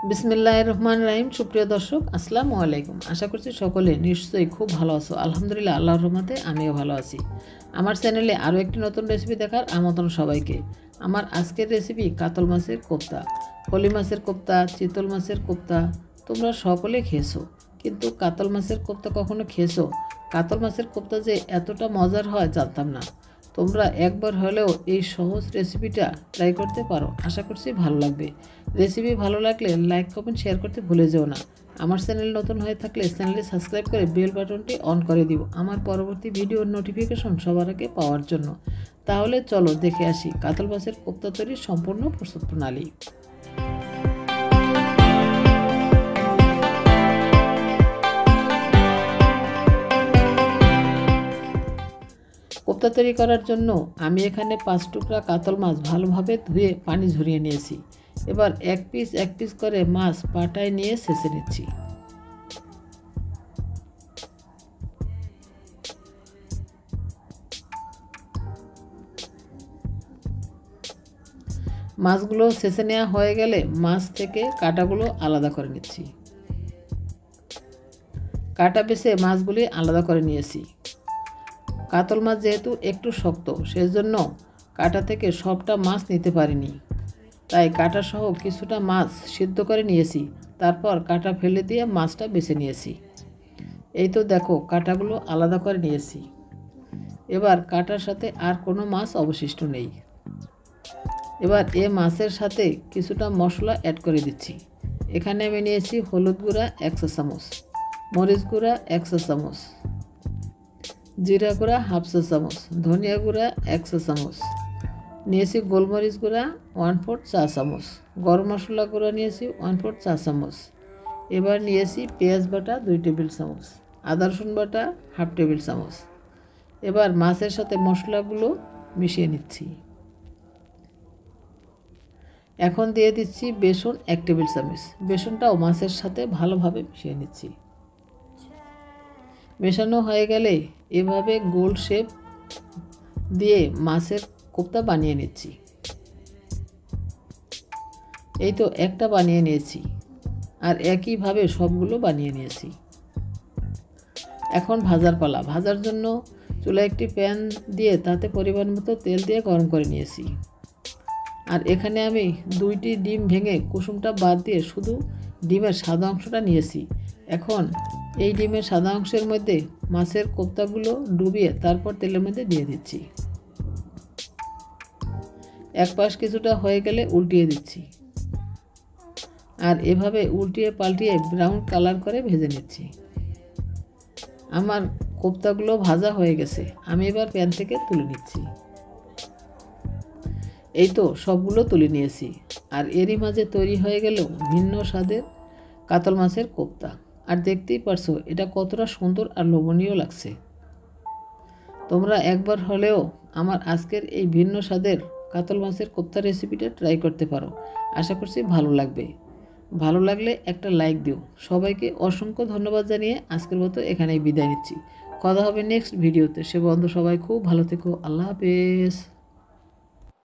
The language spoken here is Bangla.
বিসমিল্লাহির রহমানির রহিম। সুপ্রিয় দর্শক, আসসালামু আলাইকুম। আশা করছি সকলে নিশ্চয়ই খুব ভালো আছো। আলহামদুলিল্লাহ, আল্লাহর রহমতে আমিও ভালো আছি। আমার চ্যানেলে আরও একটি নতুন রেসিপি দেখার আমন্ত্রণ সবাইকে। আমার আজকের রেসিপি কাতল মাছের কোপ্তা। ফলি মাছের কোপ্তা, চিতল মাছের কোপ্তা তোমরা সকলে খেয়েছো, কিন্তু কাতল মাছের কোপ্তা কখনো খেয়েছো? কাতল মাছের কোপ্তা যে এতটা মজার হয় জানতাম না। তোমরা একবার হলেও এই সহজ রেসিপিটা ট্রাই করতে পারো। আশা করছি ভালো লাগবে। রেসিপি ভালো লাগলে লাইক কমেন্ট শেয়ার করতে ভুলে যেও না। আমার চ্যানেল নতুন হয়ে থাকলে চ্যানেলটি সাবস্ক্রাইব করে বেল বাটনটি অন করে দিও আমার পরবর্তী ভিডিওর নোটিফিকেশন সবার আগে পাওয়ার জন্য। তাহলে চলো দেখে আসি কাতল মাছের কোপ্তা তৈরির সম্পূর্ণ প্রস্তুত প্রণালী। কোপ্তা তৈরি করার জন্য আমি এখানে 5 টুকরা কাতল মাছ ভালোভাবে ধুয়ে পানি ঝরিয়ে নিয়েছি। এবার এক পিস করে মাছ পাটায় নিয়ে ছেঁচে নিচ্ছি। মাছগুলো ছেঁচে নেওয়া হয়ে গেলে মাছ থেকে কাঁটাগুলো আলাদা করে নিচ্ছি। কাঁটা বেছে মাছগুলি আলাদা করে নিয়েছি। কাতল মাছ যেহেতু একটু শক্ত, সেজন্য কাঁটা থেকে সবটা মাছ নিতে পারিনি, তাই কাঁটা সহ কিছুটা মাছ সিদ্ধ করে নিয়েছি। তারপর কাঁটা ফেলে দিয়ে মাছটা বেছে নিয়েছি। এই তো দেখো, কাঁটাগুলো আলাদা করে নিয়েছি। এবার কাঁটার সাথে আর কোনো মাছ অবশিষ্ট নেই। এবার মাছের সাথে কিছুটা মশলা অ্যাড করে দিচ্ছি। এখানে আমি নিয়েছি হলুদ গুঁড়া 1 চা চামচ, মরিচ গুঁড়া 1 চা চামচ, জিরা গুঁড়া 1/2 চা চামচ, ধনিয়া গুঁড়া 1 চা চামচ, নিয়েছি গোলমরিচ গুঁড়া 1/4 চা চামচ, গরম মশলা গুঁড়া নিয়েছি 1/4 চা চামচ। এবার নিয়েছি পেঁয়াজ বাটা 2 টেবিল চামচ, আদা রসুন বাটা 1/2 টেবিল চামচ। এবার মাছের সাথে মশলাগুলো মিশিয়ে নিচ্ছি। এখন দিয়ে দিচ্ছি বেসন 1 টেবিল চামচ। বেসনটাও মাছের সাথে ভালোভাবে মিশিয়ে নিচ্ছি। মেশানো হয়ে গেলে এভাবে গোল শেপ দিয়ে মাছের কোপ্তা বানিয়ে নিচ্ছি। এই তো একটা বানিয়ে নিয়েছি, আর একইভাবে সবগুলো বানিয়ে নিয়েছি। এখন ভাজার পালা। ভাজার জন্য চুলায় একটি প্যান দিয়ে তাতে পরিমাণ মতো তেল দিয়ে গরম করে নিয়েছি। আর এখানে আমি 2টি ডিম ভেঙে কুসুমটা বাদ দিয়ে শুধু ডিমের সাদা অংশটা নিয়েছি। এখন এই ডিমের সাদা অংশের মধ্যে মাছের কোপ্তাগুলো ডুবিয়ে তারপর তেলের মধ্যে দিয়ে দিচ্ছি। এক পাশ কিছুটা হয়ে গেলে উল্টিয়ে দিচ্ছি, আর এভাবে উল্টিয়ে পাল্টিয়ে ব্রাউন কালার করে ভেজে নিচ্ছি। আমার কোপ্তাগুলো ভাজা হয়ে গেছে, আমি এবার প্যান থেকে তুলে নিচ্ছি। এই তো সবগুলো তুলে নিয়েছি, আর এরই মাঝে তৈরি হয়ে গেল ভিন্ন স্বাদের কাতল মাছের কোপ্তা। আর দেখতেই পারছো এটা কতটা সুন্দর আর লোভনীয় লাগছে। তোমরা একবার হলেও আমার আজকের এই ভিন্ন স্বাদের কাতল মাছের কোপ্তা রেসিপিটা ট্রাই করতে পারো। আশা করছি ভালো লাগবে। ভালো লাগলে একটা লাইক দিও। সবাইকে অসংখ্য ধন্যবাদ জানিয়ে আজকের মতো এখানেই বিদায় নিচ্ছি। কথা হবে নেক্সট ভিডিওতে। সে বন্ধু সবাই খুব ভালো থেকো। আল্লাহ হাফেজ।